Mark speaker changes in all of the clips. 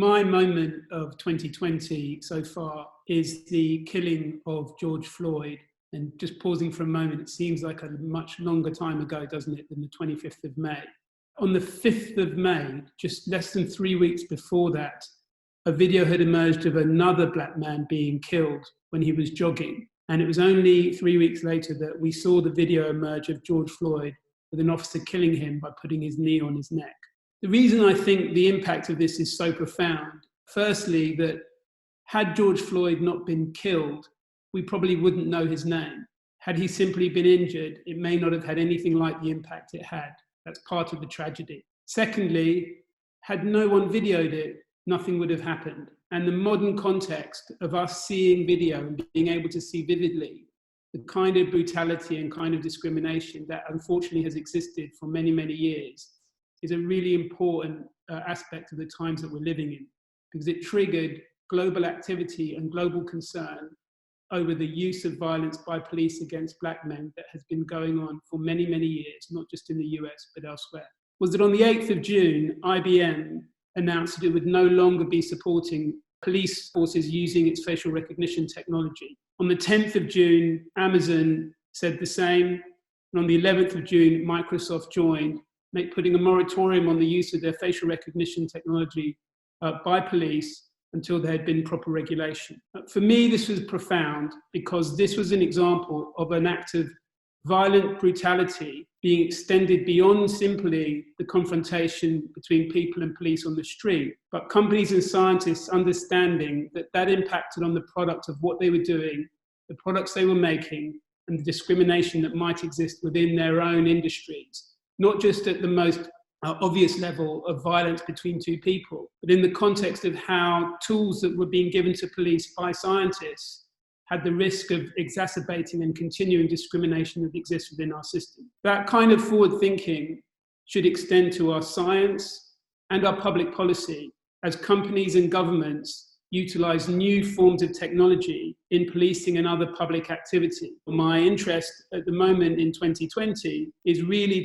Speaker 1: My moment of 2020 so far is the killing of George Floyd. And just pausing for a moment, it seems like a much longer time ago, doesn't it, than the 25th of May. On the 5th of May, just less than 3 weeks before that, a video had emerged of another black man being killed when he was jogging. And it was only 3 weeks later that we saw the video emerge of George Floyd with an officer killing him by putting his knee on his neck. The reason I think the impact of this is so profound, firstly, that had George Floyd not been killed, we probably wouldn't know his name. Had he simply been injured, it may not have had anything like the impact it had. That's part of the tragedy. Secondly, had no one videoed it, nothing would have happened. And the modern context of us seeing video and being able to see vividly the kind of brutality and kind of discrimination that unfortunately has existed for many, many years is a really important aspect of the times that we're living in, because it triggered global activity and global concern over the use of violence by police against black men that has been going on for many, many years, not just in the US, but elsewhere. Was that on the 8th of June, IBM announced that it would no longer be supporting police forces using its facial recognition technology. On the 10th of June, Amazon said the same. And on the 11th of June, Microsoft joined, putting a moratorium on the use of their facial recognition technology by police until there had been proper regulation. For me, this was profound because this was an example of an act of violent brutality being extended beyond simply the confrontation between people and police on the street, but companies and scientists understanding that that impacted on the product of what they were doing, the products they were making, and the discrimination that might exist within their own industries, not just at the most obvious level of violence between two people, but in the context of how tools that were being given to police by scientists had the risk of exacerbating and continuing discrimination that exists within our system. That kind of forward thinking should extend to our science and our public policy as companies and governments utilize new forms of technology in policing and other public activity. My interest at the moment in 2020 is really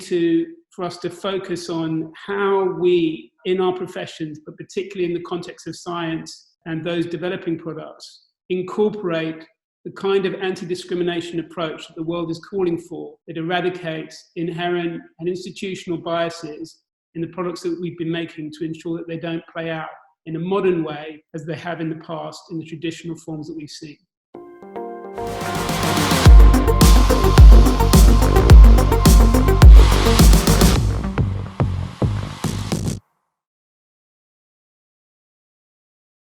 Speaker 1: for us to focus on how we, in our professions, but particularly in the context of science and those developing products, incorporate the kind of anti-discrimination approach that the world is calling for, that eradicates inherent and institutional biases in the products that we've been making to ensure that they don't play out in a modern way as they have in the past in the traditional forms that we've seen.